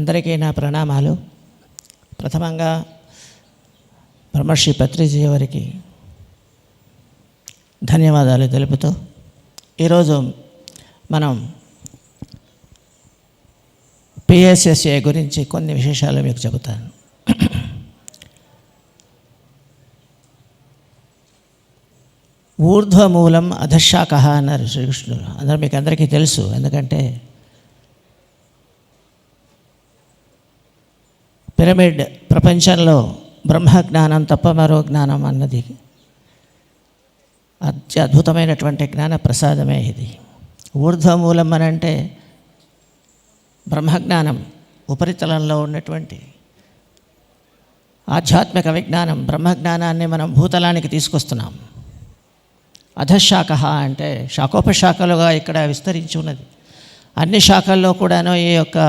అందరికీ నా ప్రణామాలు. ప్రథమంగా బ్రహ్మర్షి పత్రిజీ వారికి ధన్యవాదాలు తెలుపుతూ ఈరోజు మనం పిఎస్ఎస్ఏ గురించి కొన్ని విశేషాలు మీకు చెబుతాను. ఊర్ధ్వమూలం అధశాఖ అన్నారు శ్రీకృష్ణుడు. మీకు అందరికీ తెలుసు, ఎందుకంటే పిరమిడ్ ప్రపంచంలో బ్రహ్మజ్ఞానం తప్ప మరో జ్ఞానం అన్నది అద్భుతమైనటువంటి జ్ఞాన ప్రసాదమే ఇది. ఊర్ధ్వమూలం అని అంటే బ్రహ్మజ్ఞానం ఉపరితలంలో ఉన్నటువంటి ఆధ్యాత్మిక విజ్ఞానం, బ్రహ్మజ్ఞానాన్ని మనం భూతలానికి తీసుకొస్తున్నాం. అధశాఖ అంటే శాఖోపశాఖలుగా ఇక్కడ విస్తరించి ఉన్నది. అన్ని శాఖల్లో కూడాను ఈ యొక్క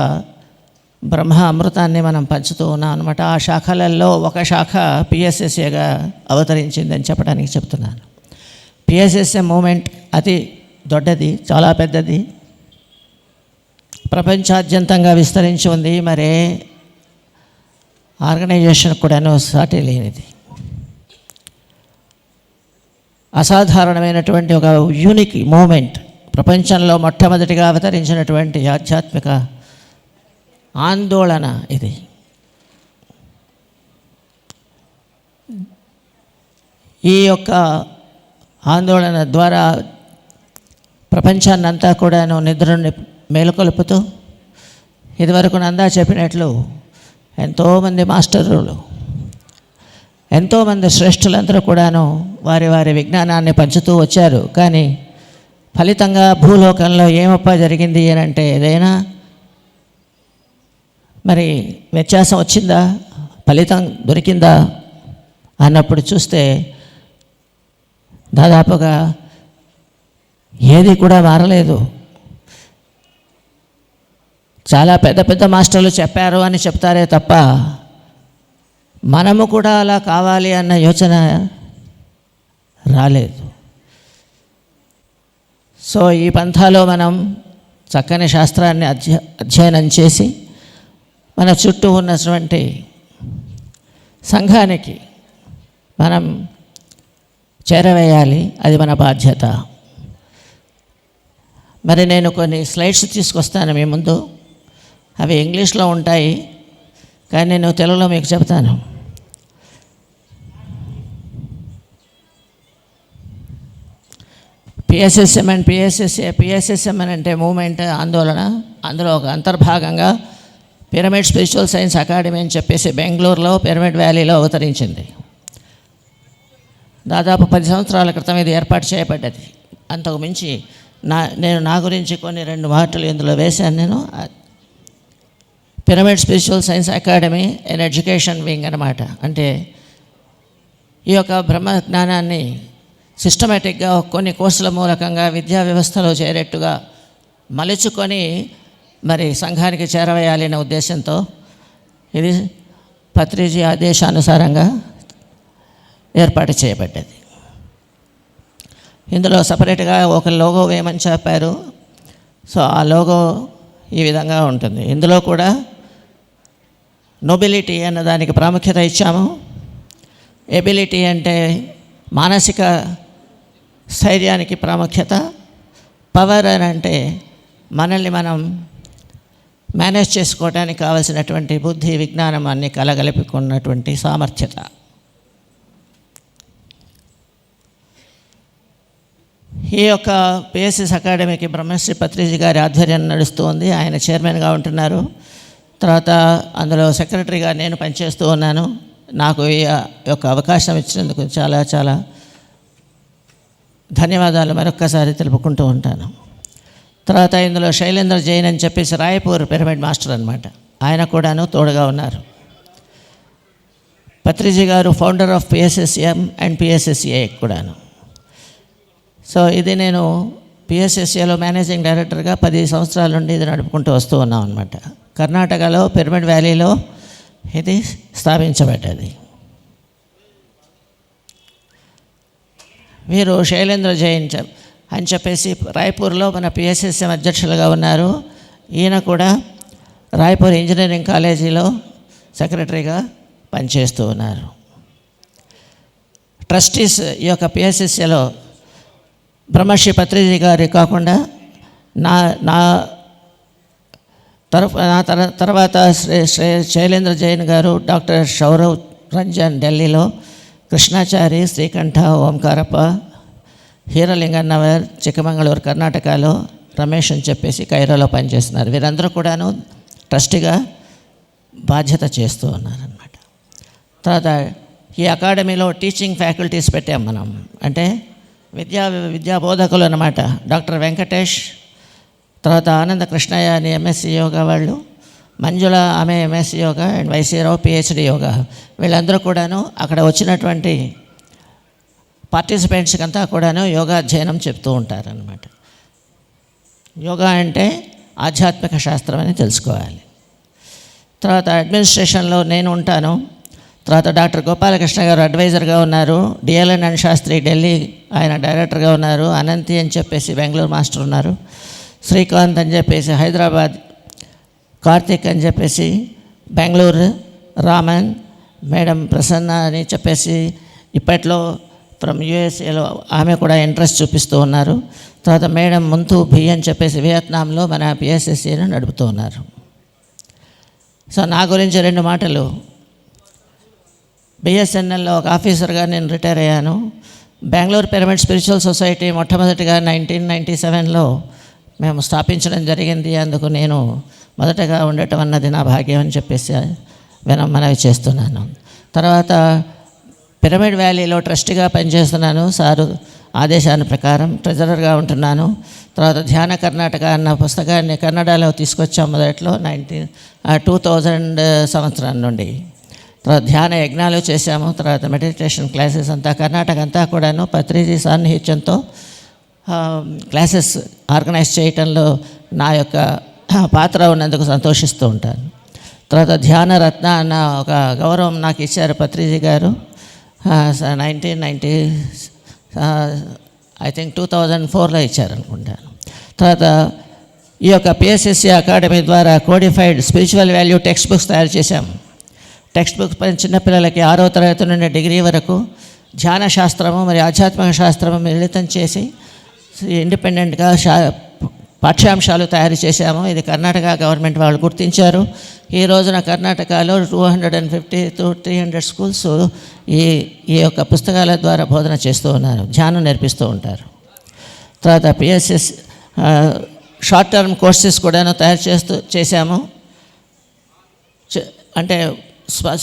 బ్రహ్మ అమృతాన్ని మనం పంచుతూ ఉన్నాం అనమాట. ఆ శాఖలలో ఒక శాఖ పిఎస్ఎస్ఏగా అవతరించిందని చెప్పడానికి చెప్తున్నాను. పిఎస్ఎస్ఏ మూమెంట్ అతి దొడ్డది, చాలా పెద్దది, ప్రపంచాద్యంతంగా విస్తరించి ఉంది. మరే ఆర్గనైజేషన్ కూడాను సాటి లేనిది, అసాధారణమైనటువంటి ఒక యూనిక్ మూమెంట్. ప్రపంచంలో మొట్టమొదటిగా అవతరించినటువంటి ఆధ్యాత్మిక ఆందోళన ఇది. ఈ యొక్క ఆందోళన ద్వారా ప్రపంచాన్నంతా కూడాను నిద్రని మేలుకొలుపుతూ, ఇదివరకు నందా చెప్పినట్లు ఎంతోమంది మాస్టర్లు, ఎంతోమంది శ్రేష్ఠులందరూ కూడాను వారి వారి విజ్ఞానాన్ని పంచుతూ వచ్చారు. కానీ ఫలితంగా భూలోకంలో ఏమప్ప జరిగింది అని అంటే ఏదైనా మరి వ్యత్యాసం వచ్చిందా, ఫలితం దొరికిందా అన్నప్పుడు చూస్తే దాదాపుగా ఏది కూడా మారలేదు. చాలా పెద్ద పెద్ద మాస్టర్లు చెప్పారు అని చెప్తారే తప్ప మనము కూడా అలా కావాలి అన్న యోచన రాలేదు. సో ఈ పంథాలో మనం చక్కని శాస్త్రాన్ని అధ్యయనం చేసి మన చుట్టూ ఉన్నటువంటి సంఘానికి మనం చేరవేయాలి. అది మన బాధ్యత. మరి నేను కొన్ని స్లైడ్స్ తీసుకొస్తాను మీ ముందు. అవి ఇంగ్లీష్లో ఉంటాయి, కానీ నేను తెలుగులో మీకు చెప్తాను. PSSM and PSSA. పిఎస్ఎస్ఎం అని అంటే మూమెంట్, ఆందోళన. అందులో ఒక అంతర్భాగంగా పిరమిడ్ స్పిరిచువల్ సైన్స్ అకాడమీ అని చెప్పేసి బెంగళూరులో పిరమిడ్ వ్యాలీలో అవతరించింది. దాదాపు 10 సంవత్సరాల క్రితం ఇది ఏర్పాటు చేయబడ్డది. అంతకు మించి నేను నా గురించి కొన్ని 2 మాటలు ఇందులో వేశాను. నేను pyramid spiritual science academy and education wing అన్నమాట. అంటే ఈ యొక్క బ్రహ్మ జ్ఞానాన్ని సిస్టమేటిక్గా కొన్ని కోర్సుల మూలకంగా విద్యా వ్యవస్థలో చేరేట్టుగా మలుచుకొని మరి సంఘానికి చేరవేయాలి అనే ఉద్దేశంతో ఇది పత్రిజీ ఆదేశానుసారంగా ఏర్పాటు చేయబడ్డది. ఇందులో సపరేట్గా ఒక లోగో వేయమని చెప్పారు. సో ఆ లోగో ఈ విధంగా ఉంటుంది. ఇందులో కూడా నొబిలిటీ అన్న దానికి ప్రాముఖ్యత ఇచ్చాము. ఎబిలిటీ అంటే మానసిక స్థైర్యానికి ప్రాముఖ్యత. పవర్ అని అంటే మనల్ని మనం మేనేజ్ చేసుకోవడానికి కావలసినటువంటి బుద్ధి, విజ్ఞానం అన్నీ కలగలిపుకున్నటువంటి సామర్థ్యత. ఈ యొక్క పిఎస్ఎస్ అకాడమీకి బ్రహ్మశ్రీ పత్రిజీ గారి ఆధ్వర్యం నడుస్తూ ఉంది. ఆయన చైర్మన్గా ఉంటున్నారు. తర్వాత అందులో సెక్రటరీగా నేను పనిచేస్తూ ఉన్నాను. నాకు ఈ యొక్క అవకాశం ఇచ్చినందుకు చాలా చాలా ధన్యవాదాలు మరొక్కసారి తెలుపుకుంటూ ఉంటాను. తర్వాత ఇందులో శైలేంద్ర జైన్ అని చెప్పేసి రాయపూర్ పిరమిడ్ మాస్టర్ అనమాట. ఆయన కూడాను తోడుగా ఉన్నారు. పత్రిజీ గారు founder of PSSM and PSSA కూడాను. సో ఇది నేను పిఎస్ఎస్ఏలో మేనేజింగ్ డైరెక్టర్గా 10 సంవత్సరాల నుండి ఇది నడుపుకుంటూ వస్తూ ఉన్నాం అనమాట. కర్ణాటకలో పిరమిడ్ వ్యాలీలో ఇది స్థాపించబడ్డది. వీరు శైలేంద్ర జైన్ అని చెప్పేసి రాయ్పూర్లో మన పిఎస్ఎస్ఎం అధ్యక్షులుగా ఉన్నారు. ఈయన కూడా రాయ్పూర్ ఇంజనీరింగ్ కాలేజీలో సెక్రటరీగా పనిచేస్తూ ఉన్నారు. ట్రస్టీస్ ఈ యొక్క పిఎస్ఎస్ఏలో బ్రహ్మశ్రీ పత్రిజీ గారి కాకుండా నా తర్వాత శ్రీ శైలేంద్ర జైన్ గారు, డాక్టర్ సౌరవ్ రంజన్ ఢిల్లీలో, కృష్ణాచారి, శ్రీకంఠ, ఓంకారప్ప, హీరలింగన్నవర్ చిక్కమంగళూరు కర్ణాటకలో, రమేష్ అని చెప్పేసి కైరోలో పనిచేస్తున్నారు. వీరందరూ కూడాను ట్రస్టీగా బాధ్యత చేస్తూ ఉన్నారన్నమాట. తర్వాత ఈ అకాడమీలో టీచింగ్ ఫ్యాకల్టీస్ పెట్టాం మనం. అంటే విద్యా బోధకులు అన్నమాట. డాక్టర్ వెంకటేష్, తర్వాత ఆనంద కృష్ణయ్య అని ఎంఎస్సి యోగా వాళ్ళు, మంజుల ఆమె MSc yoga, and వైసీరావు PhD yoga. వీళ్ళందరూ కూడాను అక్కడ వచ్చినటువంటి పార్టిసిపెంట్స్కి అంతా కూడాను యోగా అధ్యయనం చెప్తూ ఉంటారనమాట. యోగా అంటే ఆధ్యాత్మిక శాస్త్రం అని తెలుసుకోవాలి. తర్వాత అడ్మినిస్ట్రేషన్లో నేను ఉంటాను. తర్వాత డాక్టర్ గోపాలకృష్ణ గారు అడ్వైజర్గా ఉన్నారు. డిఎల్ఎన్ అండ్ శాస్త్రి ఢిల్లీ ఆయన డైరెక్టర్గా ఉన్నారు. అనంతి అని చెప్పేసి బెంగళూరు మాస్టర్ ఉన్నారు. శ్రీకాంత్ అని చెప్పేసి హైదరాబాద్, కార్తిక్ అని చెప్పేసి బెంగళూరు, రామన్, మేడం ప్రసన్న అని చెప్పేసి ఇప్పట్లో ఫ్రమ్ యుఎస్ఏలో ఆమె కూడా ఇంట్రెస్ట్ చూపిస్తూ ఉన్నారు. తర్వాత మేడం ముంతు భీ అని చెప్పేసి వియత్నాంలో మన పిఎస్ఎస్సీని నడుపుతూ ఉన్నారు. సో నా గురించి 2 మాటలు. బిఎస్ఎన్ఎల్లో ఒక ఆఫీసర్గా నేను రిటైర్ అయ్యాను. బెంగళూరు పిరమిడ్ స్పిరిచువల్ సొసైటీ మొట్టమొదటిగా 1997లో మేము స్థాపించడం జరిగింది. అందుకు నేను మొదటగా ఉండటం అన్నది నా భాగ్యం అని చెప్పేసి మనవి చేస్తున్నాను. తర్వాత పిరమిడ్ వ్యాలీలో ట్రస్టీగా పనిచేస్తున్నాను. సారు ఆదేశాన్ని ప్రకారం ట్రెజరర్గా ఉంటున్నాను. తర్వాత ధ్యాన కర్ణాటక అన్న పుస్తకాన్ని కన్నడలో తీసుకొచ్చాం మొదట్లో 2000 సంవత్సరం నుండి. తర్వాత ధ్యాన యజ్ఞాలు చేశాము. తర్వాత మెడిటేషన్ క్లాసెస్ అంతా కర్ణాటక అంతా కూడాను పత్రిజీ సాన్నిహిత్యంతో క్లాసెస్ ఆర్గనైజ్ చేయటంలో నా యొక్క పాత్ర ఉన్నందుకు సంతోషిస్తూ ఉంటాను. తర్వాత ధ్యాన రత్న అన్న ఒక గౌరవం నాకు ఇచ్చారు పత్రిజీ గారు 1990 ఐ థింక్ 2004లో ఇచ్చారనుకుంటాను. తర్వాత ఈ యొక్క పిఎస్ఎస్సి అకాడమీ ద్వారా codified spiritual value text books తయారు చేశాము. టెక్స్ట్ బుక్స్ పైన చిన్నపిల్లలకి 6వ తరగతి నుండి డిగ్రీ వరకు ధ్యాన శాస్త్రము మరియు ఆధ్యాత్మిక శాస్త్రము మిళితం చేసి ఇండిపెండెంట్గా పాఠ్యాంశాలు తయారు చేశాము. ఇది కర్ణాటక గవర్నమెంట్ వాళ్ళు గుర్తించారు. ఈ రోజున కర్ణాటకలో 250 to 300 స్కూల్స్ ఈ యొక్క పుస్తకాల ద్వారా బోధన చేస్తూ ఉన్నారు, ధ్యానం నేర్పిస్తూ ఉంటారు. తర్వాత పిఎస్ఎస్ షార్ట్ టర్మ్ కోర్సెస్ కూడాను తయారు చేశాము. అంటే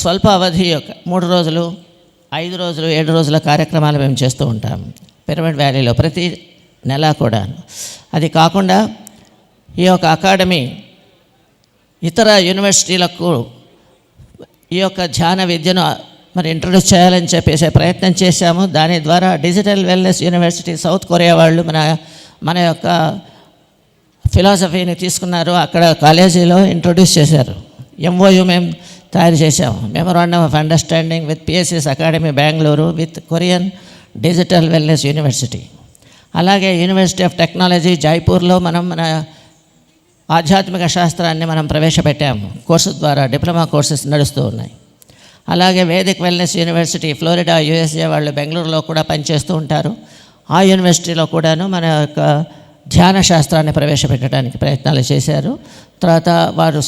స్వల్ప అవధి యొక్క 3 రోజులు, 5 రోజులు, 7 రోజుల కార్యక్రమాలు మేము చేస్తూ ఉంటాము పిరమిడ్ వ్యాలీలో ప్రతి నెల కూడా. అది కాకుండా ఈ యొక్క అకాడమీ ఇతర యూనివర్సిటీలకు ఈ యొక్క ధ్యాన విద్యను మరి ఇంట్రడ్యూస్ చేయాలని చెప్పేసి ప్రయత్నం చేశాము. దాని ద్వారా digital wellness university south Korea వాళ్ళు మన యొక్క ఫిలాసఫీని తీసుకున్నారు. అక్కడ కాలేజీలో ఇంట్రడ్యూస్ చేశారు. ఎంఓయు మేము తయారు చేశాము. Memorandum of understanding with PSS academy Bengaluru with Korean digital wellness university. అలాగే యూనివర్సిటీ ఆఫ్ టెక్నాలజీ జైపూర్లో మన ఆధ్యాత్మిక శాస్త్రాన్ని మనం ప్రవేశపెట్టాము. కోర్సు ద్వారా డిప్లొమా కోర్సెస్ నడుస్తూ ఉన్నాయి. అలాగే Vedic wellness university Florida USA వాళ్ళు బెంగళూరులో కూడా పనిచేస్తూ ఉంటారు. ఆ యూనివర్సిటీలో కూడాను మన యొక్క ధ్యాన శాస్త్రాన్ని ప్రవేశపెట్టడానికి ప్రయత్నాలు చేశారు. తర్వాత వారు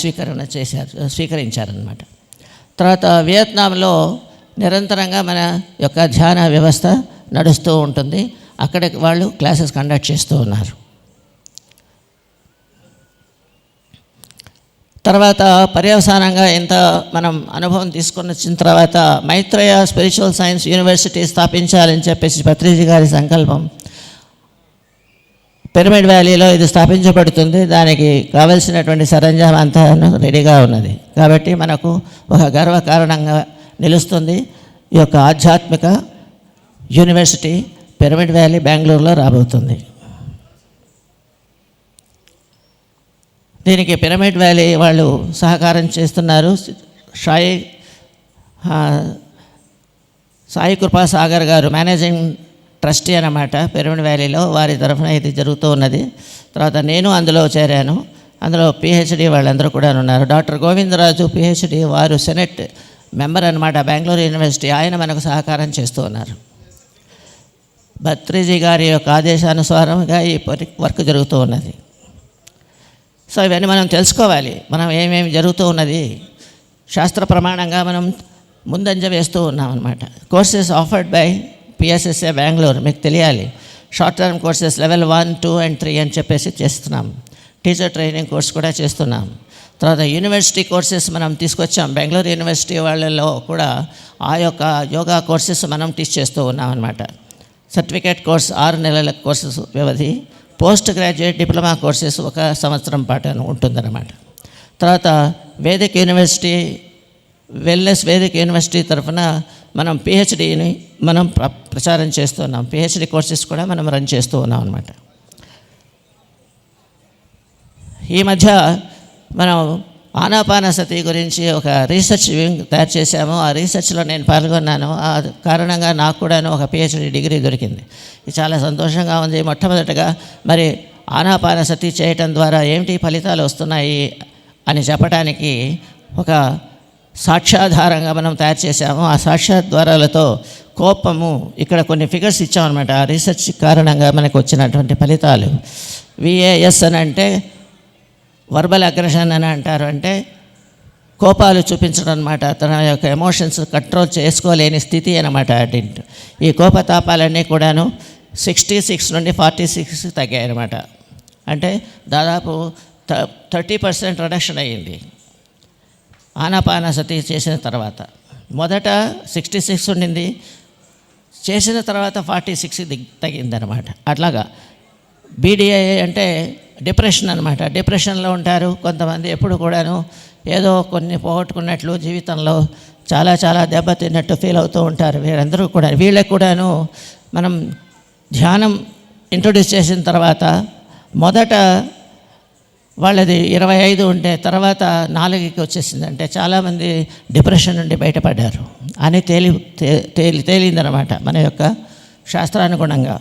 స్వీకరించారనమాట. తర్వాత వియత్నాంలో నిరంతరంగా మన యొక్క ధ్యాన వ్యవస్థ నడుస్తూ ఉంటుంది. అక్కడ వాళ్ళు క్లాసెస్ కండక్ట్ చేస్తూ ఉన్నారు. తర్వాత పర్యవసానంగా ఇంత మనం అనుభవం తీసుకొని వచ్చిన తర్వాత మైత్రేయ స్పిరిచువల్ సైన్స్ యూనివర్సిటీ స్థాపించాలని చెప్పేసి పత్రిజీ గారి సంకల్పం. పిరమిడ్ వ్యాలీలో ఇది స్థాపించబడుతుంది. దానికి కావలసినటువంటి సరంజామం అంతా రెడీగా ఉన్నది. కాబట్టి మనకు ఒక గర్వకారణంగా నిలుస్తుంది. ఈ యొక్క ఆధ్యాత్మిక యూనివర్సిటీ పిరమిడ్ వ్యాలీ బెంగళూరులో రాబోతుంది. దీనికి పిరమిడ్ వ్యాలీ వాళ్ళు సహకారం చేస్తున్నారు. సాయి కృపాసాగర్ గారు మేనేజింగ్ ట్రస్టీ అన్నమాట పిరమిడ్ వ్యాలీలో, వారి తరఫున ఇది జరుగుతూ ఉన్నది. తర్వాత నేను అందులో చేరాను. అందులో పిహెచ్డి వాళ్ళందరూ కూడా ఉన్నారు. డాక్టర్ గోవిందరాజు పిహెచ్డి, వారు సెనెట్ మెంబర్ అనమాట, బెంగళూరు యూనివర్సిటీ. ఆయన మనకు సహకారం చేస్తూ ఉన్నారు. భత్రిజీ గారి యొక్క ఆదేశానుసారంగా ఈ వర్క్ జరుగుతూ ఉన్నది. సో ఇవన్నీ మనం తెలుసుకోవాలి, మనం ఏమేమి జరుగుతూ ఉన్నది శాస్త్ర ప్రమాణంగా మనం ముందంజ వేస్తూ ఉన్నాం అన్నమాట. Courses offered by PSSA Bengaluru మీకు తెలియాలి. Short term courses level 1, 2 and 3 అని చెప్పేసి చేస్తున్నాం. టీచర్ ట్రైనింగ్ కోర్స్ కూడా చేస్తున్నాం. తర్వాత యూనివర్సిటీ కోర్సెస్ మనం తీసుకొచ్చాం. బెంగళూరు యూనివర్సిటీ వాళ్ళలో కూడా ఆ యొక్క యోగా కోర్సెస్ మనం టీచ్ చేస్తూ ఉన్నాం అన్నమాట. సర్టిఫికేట్ కోర్స్ 6 నెలల కోర్సెస్ వ్యవధి, పోస్ట్ గ్రాడ్యుయేట్ డిప్లొమా కోర్సెస్ 1 సంవత్సరం పాటు ఉంటుందన్నమాట. తర్వాత Vedic university, wellness Vedic university తరఫున మనం పిహెచ్డిని మనం ప్రచారం చేస్తున్నాం. పిహెచ్డి కోర్సెస్ కూడా మనం రన్ చేస్తూ ఉన్నాం అన్నమాట. ఈ మధ్య మనం ఆనాపానసతి గురించి ఒక రీసెర్చ్ వింగ్ తయారు చేశాము. ఆ రీసెర్చ్లో నేను పాల్గొన్నాను. ఆ కారణంగా నాకు కూడాను ఒక పిహెచ్డి డిగ్రీ దొరికింది. ఇది చాలా సంతోషంగా ఉంది. మొట్టమొదటిగా మరి ఆనాపానసతి చేయటం ద్వారా ఏమిటి ఫలితాలు వస్తున్నాయి అని చెప్పడానికి ఒక సాక్ష్యాధారంగా మనం తయారు చేశాము. ఆ సాక్ష్యాధారాలతో కోపము ఇక్కడ కొన్ని ఫిగర్స్ ఇచ్చామన్నమాట. ఆ రీసెర్చ్ కారణంగా మనకు వచ్చినటువంటి ఫలితాలు. విఏఎస్ అని అంటే వర్బల్ అగ్రెషన్ అని అంటారు, అంటే కోపాలు చూపించడం అనమాట. తన యొక్క ఎమోషన్స్ కంట్రోల్ చేసుకోలేని స్థితి అనమాట. ఈ కోపతాపాలన్నీ కూడాను 66 నుండి 46 తగ్గాయి అనమాట. అంటే దాదాపు 30% రిడక్షన్ అయ్యింది ఆనాపానసతి చేసిన తర్వాత. మొదట 66 ఉండింది, చేసిన తర్వాత 46 తగ్గిందనమాట. అట్లాగా బీడీఐ అంటే డిప్రెషన్ అనమాట. డిప్రెషన్లో ఉంటారు కొంతమంది, ఎప్పుడు కూడాను ఏదో కొన్ని పోగొట్టుకున్నట్లు, జీవితంలో చాలా చాలా దెబ్బతిన్నట్టు ఫీల్ అవుతూ ఉంటారు. వీరందరూ కూడా, వీళ్ళకి కూడాను మనం ధ్యానం ఇంట్రొడ్యూస్ చేసిన తర్వాత మొదట వాళ్ళది 25 ఉంటే తర్వాత 4కి వచ్చేసింది. అంటే చాలామంది డిప్రెషన్ నుండి బయటపడ్డారు అని తేలిందనమాట మన యొక్క శాస్త్రానుగుణంగా.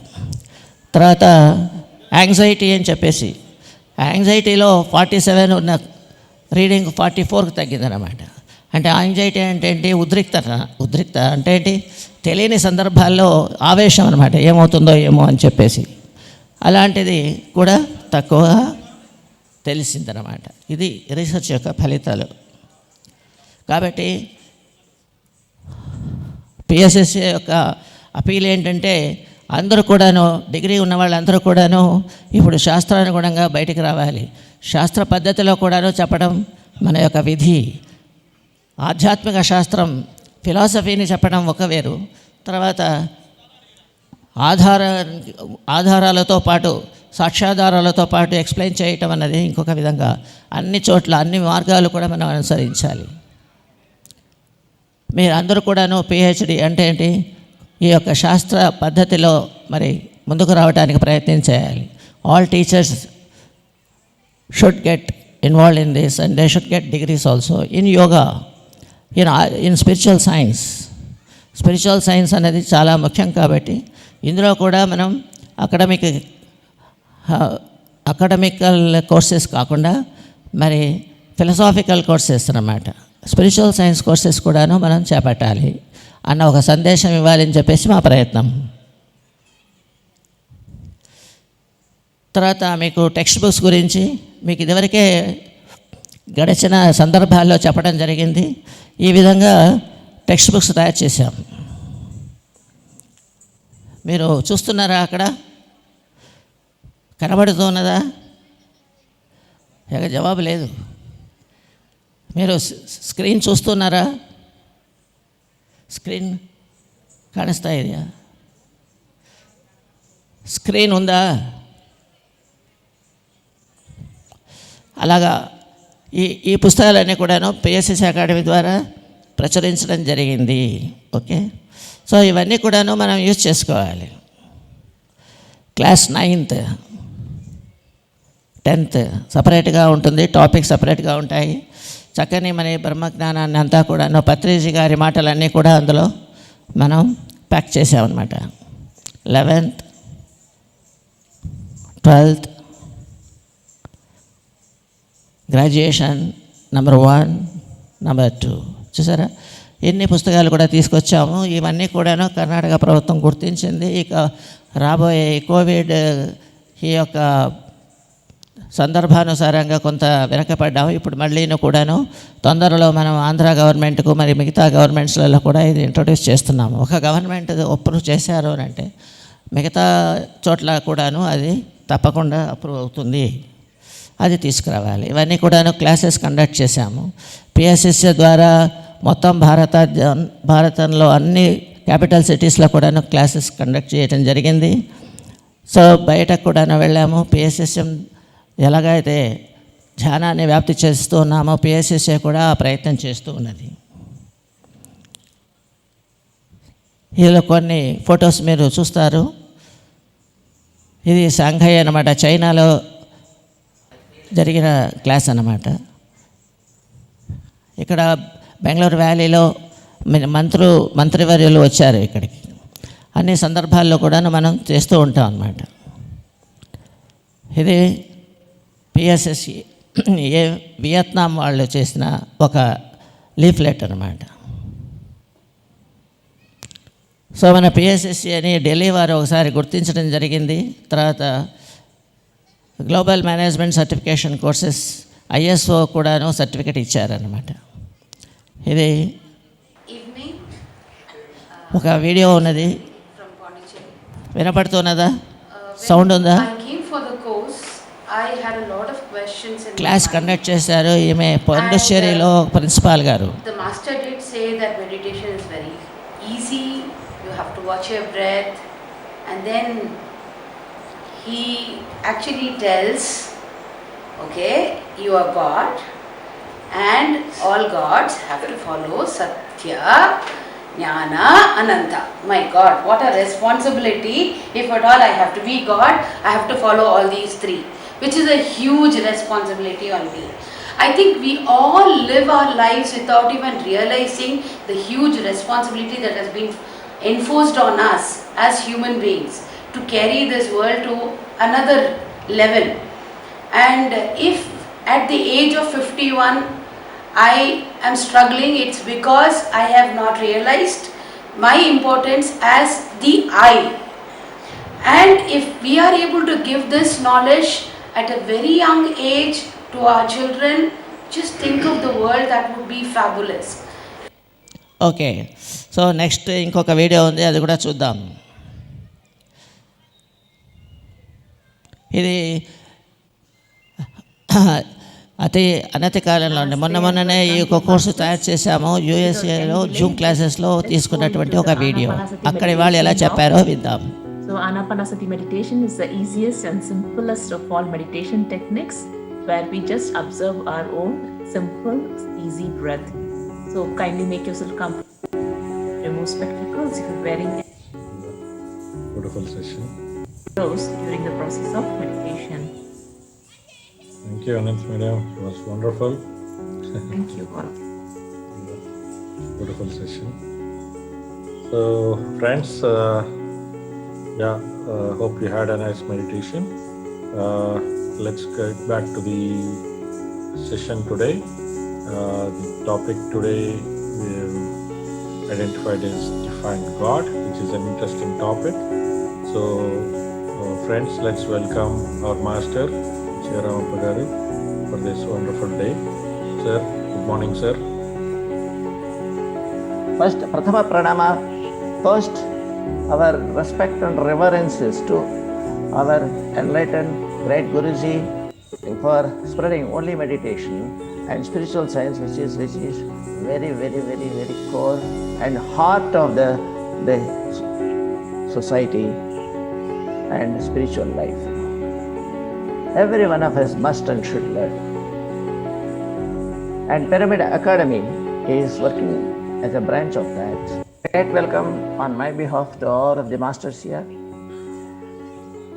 తర్వాత యాంగ్జైటీ అని చెప్పేసి, యాంగ్జైటీలో 47 ఉన్న రీడింగ్ 44కి తగ్గిందనమాట. అంటే యాంగ్జైటీ అంటే ఏంటి? ఉద్రిక్త అంటే ఏంటి? తెలియని సందర్భాల్లో ఆవేశం అనమాట, ఏమవుతుందో ఏమో అని చెప్పేసి. అలాంటిది కూడా తక్కువగా తెలిసిందనమాట. ఇది రీసెర్చ్ యొక్క ఫలితాలు. కాబట్టి పిఎస్ఎస్ఏ యొక్క అపీల్ ఏంటంటే అందరూ కూడాను, డిగ్రీ ఉన్న వాళ్ళందరూ కూడాను ఇప్పుడు శాస్త్రానుగుణంగా బయటికి రావాలి. శాస్త్ర పద్ధతిలో కూడాను చెప్పడం మన యొక్క విధి. ఆధ్యాత్మిక శాస్త్రం ఫిలాసఫీని చెప్పడం ఒక వేరు, తర్వాత ఆధారాలతో పాటు సాక్ష్యాధారాలతో పాటు ఎక్స్ప్లెయిన్ చేయటం అన్నది ఇంకొక విధంగా. అన్ని చోట్ల అన్ని మార్గాలు కూడా మనం అనుసరించాలి. మీరు అందరూ కూడాను పిహెచ్డి అంటే ఏంటి, ఈ యొక్క శాస్త్ర పద్ధతిలో మరి ముందుకు రావడానికి ప్రయత్నం చేయాలి. All teachers should get involved in this and they should get degrees also in yoga, in spiritual science. Spiritual science అనేది చాలా ముఖ్యం. కాబట్టి ఇందులో కూడా మనం అకాడమికల్ కోర్సెస్ కాకుండా మరి ఫిలసాఫికల్ కోర్సెస్ అన్నమాట, స్పిరిచువల్ సైన్స్ కోర్సెస్ కూడాను మనం చేపట్టాలి అన్న ఒక సందేశం ఇవ్వాలని చెప్పేసి మా ప్రయత్నం. తర్వాత మీకు టెక్స్ట్ బుక్స్ గురించి మీకు ఇదివరకే గడిచిన సందర్భాల్లో చెప్పడం జరిగింది. ఈ విధంగా టెక్స్ట్ బుక్స్ తయారు చేశాం. మీరు చూస్తున్నారా? అక్కడ కనబడుతున్నదా? జవాబు లేదు. మీరు స్క్రీన్ చూస్తున్నారా? స్క్రీన్ కానిస్తాయి. స్క్రీన్ ఉందా? అలాగా ఈ పుస్తకాలన్నీ కూడాను పిఎస్ఎస్ అకాడమీ ద్వారా ప్రచురించడం జరిగింది. ఓకే, సో ఇవన్నీ కూడాను మనం యూజ్ చేసుకోవాలి. క్లాస్ 9th 10th సపరేట్గా ఉంటుంది, టాపిక్ సపరేట్గా ఉంటాయి. చక్కని మన బ్రహ్మజ్ఞానాన్ని అంతా కూడాను పత్రిజీ గారి మాటలన్నీ కూడా అందులో మనం ప్యాక్ చేసామన్నమాట. 11th 12th graduation number 1, number 2. చూసారా, ఎన్ని పుస్తకాలు కూడా తీసుకొచ్చాము. ఇవన్నీ కూడాను కర్ణాటక ప్రభుత్వం గుర్తించింది. ఇక రాబోయే కోవిడ్ ఈ యొక్క సందర్భానుసారంగా కొంత వెనకపడ్డాము. ఇప్పుడు మళ్ళీను కూడాను తొందరలో మనం ఆంధ్ర గవర్నమెంట్కు మరి మిగతా గవర్నమెంట్స్లలో కూడా ఇది ఇంట్రొడ్యూస్ చేస్తున్నాము. ఒక గవర్నమెంట్ అప్రూవ్ చేశారు అని అంటే మిగతా చోట్ల కూడాను అది తప్పకుండా అప్రూవ్ అవుతుంది. అది తీసుకురావాలి. ఇవన్నీ కూడాను క్లాసెస్ కండక్ట్ చేశాము. పిఎస్ఎస్ఏ ద్వారా మొత్తం భారతంలో అన్ని క్యాపిటల్ సిటీస్లో కూడాను క్లాసెస్ కండక్ట్ చేయడం జరిగింది. సో బయటకు కూడాను వెళ్ళాము. పిఎస్ఎస్ఎం ఎలాగైతే ధ్యానాన్ని వ్యాప్తి చేస్తూ ఉన్నామో పిఎస్ఎస్ఏ కూడా ఆ ప్రయత్నం చేస్తూ ఉన్నది. ఇందులో కొన్ని ఫొటోస్ మీరు చూస్తారు. ఇది షాంఘై అన్నమాట, చైనాలో జరిగిన క్లాస్ అన్నమాట. ఇక్కడ బెంగళూరు వ్యాలీలో మంత్రివర్యులు వచ్చారు ఇక్కడికి. అన్ని సందర్భాల్లో కూడా మనం చేస్తూ ఉంటాం అన్నమాట. ఇది పిఎస్ఎస్సి వియత్నాం వాళ్ళు చేసిన ఒక లీఫ్లెట్ అన్నమాట. సో మన పిఎస్ఎస్సి అని ఢిల్లీ వారు ఒకసారి గుర్తించడం జరిగింది. తర్వాత global management certification courses ISO కూడాను సర్టిఫికేట్ ఇచ్చారన్నమాట. ఇది ఒక వీడియో ఉన్నది, వినపడుతున్నదా? సౌండ్ ఉందా? క్లాస్ కండక్ట్ చేశారు ఈమె పాండిచ్చేరిలో ప్రిన్సిపాల్ గారు. The master did say that meditation is very easy. You have to watch your breath, and then he actually tells, okay, you are God, and all gods have to follow Satya, Jnana, Ananta. My God, what a responsibility! If at all I have to be God, I have to follow all these three, which is a huge responsibility on me. I think we all live our lives without even realizing the huge responsibility that has been enforced on us as human beings to carry this world to another level. And if at the age of 51 I am struggling, it's because I have not realized my importance as the I. And if we are able to give this knowledge at a very young age to our children, just think of the world, that would be fabulous. Okay, so next ఇంకొక video ఉంది, అది కూడా చూద్దాం. ఇది అతి అనతి కాలంలో మొన్ననే ఈ ఒక కోర్సు తయారు చేశాము. యూఎస్ఏలో జూమ్ క్లాసెస్లో తీసుకున్నటువంటి ఒక వీడియో. అక్కడి వాళ్ళు ఎలా చెప్పారో విద్దాం. So Anapanasati meditation is the easiest and simplest of all meditation techniques, where we just observe our own simple, easy breath. So kindly make yourself comfortable. Remove spectacles if you're wearing them. Beautiful session. Close during the process of meditation. Thank you, Anant Madam. It was wonderful. Thank you all. Beautiful session. So, friends, hope you had a nice meditation. Let's get back to the session today. The topic today we identified as Define God, which is an interesting topic. So, friends, let's welcome our master, Shriramappa Garu, for this wonderful day. Sir, good morning, sir. First, Prathama Pranama. First, our respect and reverences to our enlightened great Guruji for spreading only meditation and spiritual science, which is very, very, very, very core and heart of the society and spiritual life. Every one of us must and should learn. And Pyramid Academy is working as a branch of that. Great welcome on my behalf to all of the masters here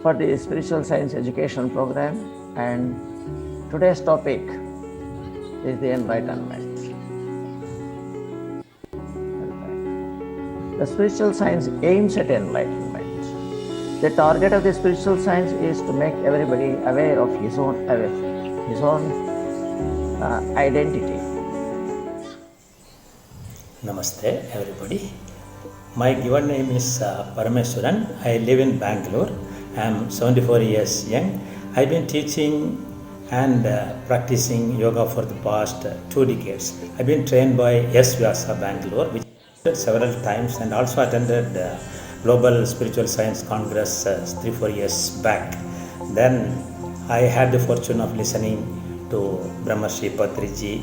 for the spiritual science education program, and today's topic is the enlightenment. The spiritual science aims at enlightenment. The target of the spiritual science is to make everybody aware of his own identity. Namaste, everybody. My given name is Parameswaran. I live in Bangalore. I am 74 years young. I've been teaching and practicing yoga for the past 2 decades. I've been trained by S. Vyasa Bangalore, which I attended several times, and also attended Global Spiritual Science Congress 3-4 years back. Then I had the fortune of listening to Brahmarshi Patriji,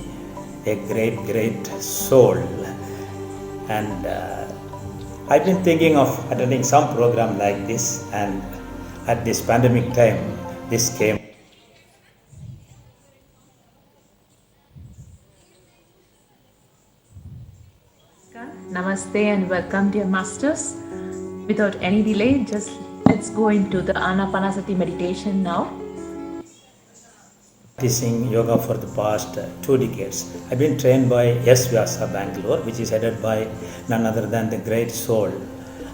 a great soul, and I've been thinking of attending some program like this, and at this pandemic time, this came. Namaste and welcome, dear masters. Without any delay, just let's go into the Anapanasati meditation now. Practicing yoga for the past 2 decades. I've been trained by S. Vyasa Bangalore, which is headed by none other than the great soul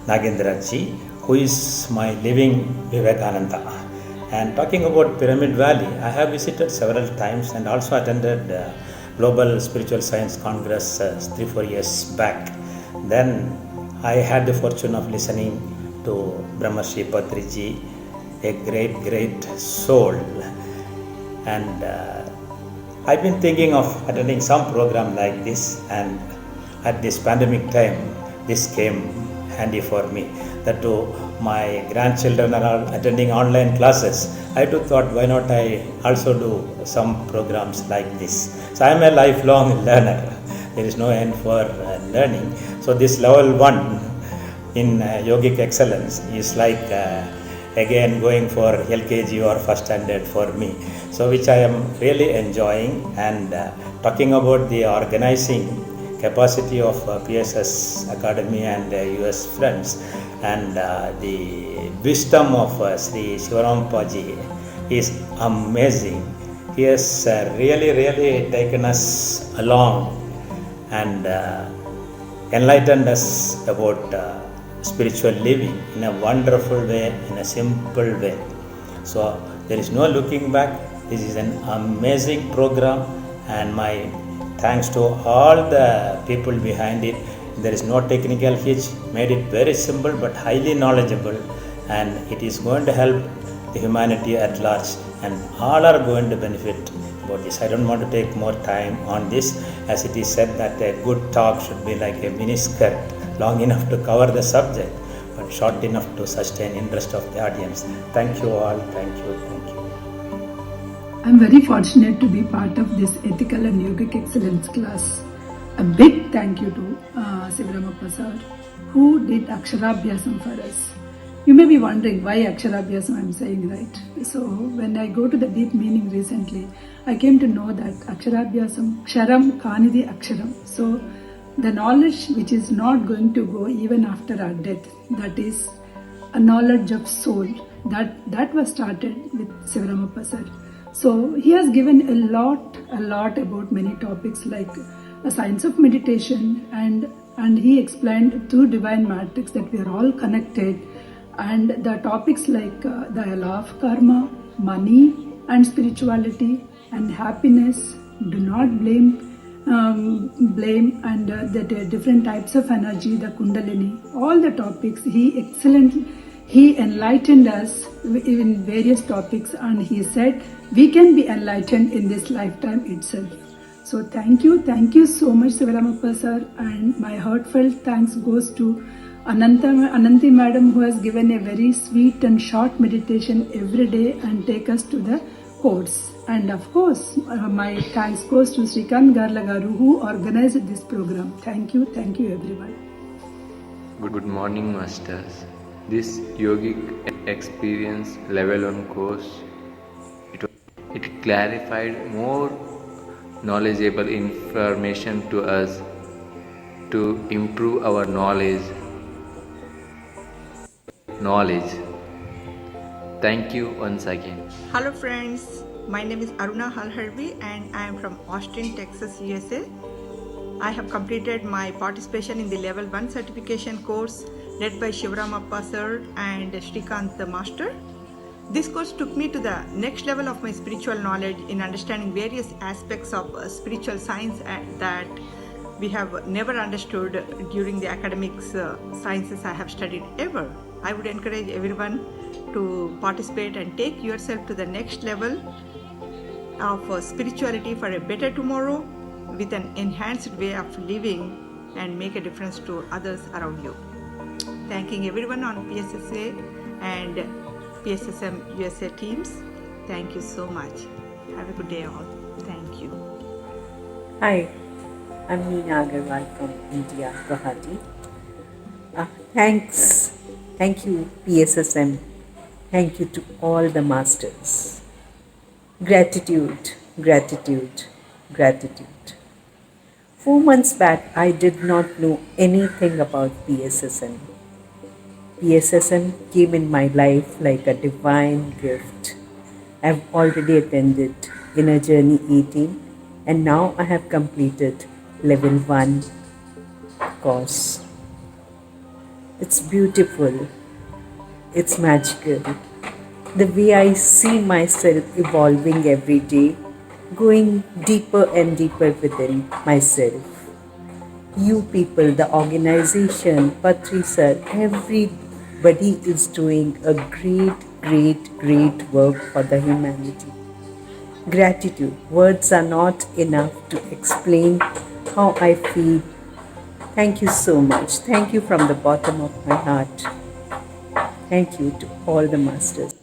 Nagendra Ji, who is my living Vivekananda. And talking about Pyramid Valley, I have visited several times and also attended Global Spiritual Science Congress 3-4 years back. Then I had the fortune of listening to Brahmarshi Patriji, a great soul, and I've been thinking of attending some program like this, and at this pandemic time, this came handy for me. That too, my grandchildren are all attending online classes. I too thought, why not I also do some programs like this. So I am a lifelong learner. There is no end for learning. So this level 1 in yogic excellence is like again going for LKG or first standard for me. So which I am really enjoying, and talking about the organizing capacity of PSS Academy and US friends, and the wisdom of Sri Sivaram Paji is amazing. He has really taken us along and enlightened us about spiritual living in a wonderful way, in a simple way. So there is no looking back. This is an amazing program, and my thanks to all the people behind it. There is no technical hitch, made it very simple but highly knowledgeable, and it is going to help the humanity at large, and all are going to benefit about this. I don't want to take more time on this, as it is said that a good talk should be like a mini skirt, long enough to cover the subject but short enough to sustain interest of the audience. Thank you all. Thank you. I'm very fortunate to be part of this ethical and yogic excellence class. A big thank you to Sivaramappa sir, who did Aksharabhyasam for us. You may be wondering why Aksharabhyasam I'm saying, right? So when I go to the deep meaning recently, I came to know that Aksharabhyasam, Ksharam Kanidi Aksharam. So the knowledge which is not going to go even after our death, that is a knowledge of soul, that was started with Sivaramappa sir. So he has given a lot about many topics like the science of meditation, and he explained through divine matrix that we are all connected, and the topics like the law of karma, money and spirituality and happiness, do not blame, and the different types of energy, the kundalini, all the topics he enlightened us in various topics, and he said we can be enlightened in this lifetime itself. So thank you so much Sivaramappa sir, and my heartfelt thanks goes to Ananti madam, who has given a very sweet and short meditation every day and take us to the course. And of course my thanks goes to Srikant Garlagaru, who organized this program. Thank you everyone. Good morning, masters. This yogic experience level 1 course, it clarified more knowledgeable information to us to improve our knowledge. Thank you once again. Hello friends, my name is Aruna Halharvi and I am from Austin, Texas, USA. I have completed my participation in the level 1 certification course led by Sivaramappa sir and Srikant the master. This course took me to the next level of my spiritual knowledge in understanding various aspects of spiritual science that we have never understood during the academics sciences I have studied ever. I would encourage everyone to participate and take yourself to the next level of spirituality for a better tomorrow with an enhanced way of living and make a difference to others around you. Thanking everyone on PSSA and PSSM USA teams. Thank you so much. Have a good day all. Thank you. Hi, I'm Neena Agarwal from India, Guwahati. Thank you PSSM. Thank you to all the masters. Gratitude, gratitude, gratitude. 4 months back, I did not know anything about PSSM. PSSM came in my life like a divine gift. I've already attended Inner Journey 18 and now I have completed level 1 course. It's beautiful. It's magical. The way I see myself evolving every day, going deeper and deeper within myself. You people, the organization, Patri sir, everybody is doing a great work for the humanity. Gratitude. Words are not enough to explain how I feel. Thank you so much. Thank you from the bottom of my heart. Thank you to all the masters.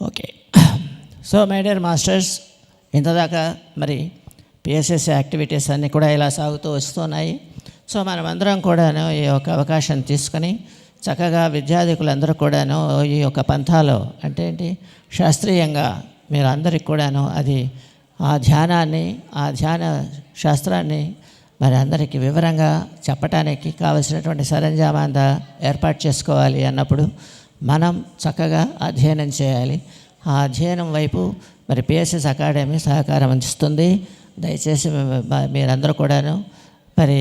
Okay so my dear masters, ఇంతదాకా మరి PSSC activities అన్నీ కూడా ఇలా సాగుతూ వస్తున్నాయి. So మనమందరం కూడాను ఈ యొక్క అవకాశం తీసుకొని చక్కగా విద్యార్థికులందరూ కూడాను ఈ యొక్క పంథాలో అంటే ఏంటి శాస్త్రీయంగా మీరు అందరికి కూడాను అది ఆ ధ్యానాన్ని ఆ ధ్యాన శాస్త్రాన్ని మరి అందరికీ వివరంగా చెప్పటానికి కావలసినటువంటి సరంజామాంతా ఏర్పాటు చేసుకోవాలి అన్నప్పుడు మనం చక్కగా అధ్యయనం చేయాలి. ఆ అధ్యయనం వైపు మరి పిఎస్ఎస్ అకాడమీ సహకారం అందిస్తుంది. దయచేసి మీరందరూ కూడాను మరి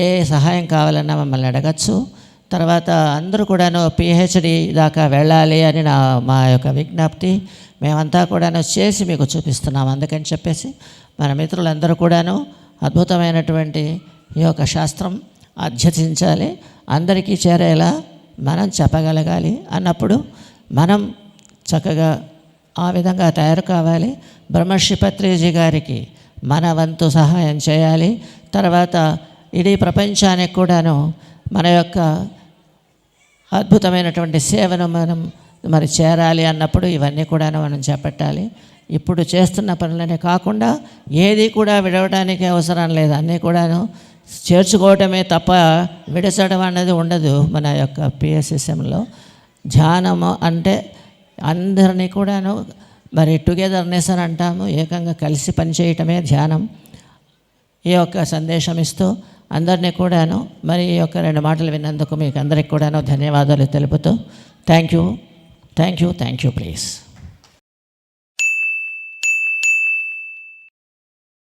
ఏ సహాయం కావాలన్నా మమ్మల్ని అడగచ్చు. తర్వాత అందరూ కూడాను పిహెచ్డి దాకా వెళ్ళాలి అని మా యొక్క విజ్ఞప్తి. మేమంతా కూడాను చేసి మీకు చూపిస్తున్నాం. అందుకని చెప్పేసి మన మిత్రులందరూ కూడాను అద్భుతమైనటువంటి ఈ యొక్క శాస్త్రం అధ్యసించాలి, అందరికీ చేరేలా మనం చెప్పగలగాలి అన్నప్పుడు మనం చక్కగా ఆ విధంగా తయారు కావాలి. బ్రహ్మర్షి పత్రిజీ గారికి మన వంతు సహాయం చేయాలి. తర్వాత ఇడీ ప్రపంచానికి కూడాను మన యొక్క అద్భుతమైనటువంటి సేవను మనం మరి చేరాలి అన్నప్పుడు ఇవన్నీ కూడాను మనం చేపట్టాలి. ఇప్పుడు చేస్తున్న పనులనే కాకుండా ఏది కూడా విడవడానికి అవసరం లేదు, అన్నీ కూడాను చేర్చుకోవటమే తప్ప విడచడం అన్నది ఉండదు. మన యొక్క పిఎస్ఎస్ఎంలో ధ్యానము అంటే అందరినీ కూడాను మరి టుగెదర్నెస్ అని అంటాము, ఏకంగా కలిసి పనిచేయటమే ధ్యానం. ఈ యొక్క సందేశం ఇస్తూ అందరినీ కూడాను మరి ఈ యొక్క 2 మాటలు విన్నందుకు మీకు అందరికి కూడాను ధన్యవాదాలు తెలుపుతూ థ్యాంక్ యూ ప్లీజ్.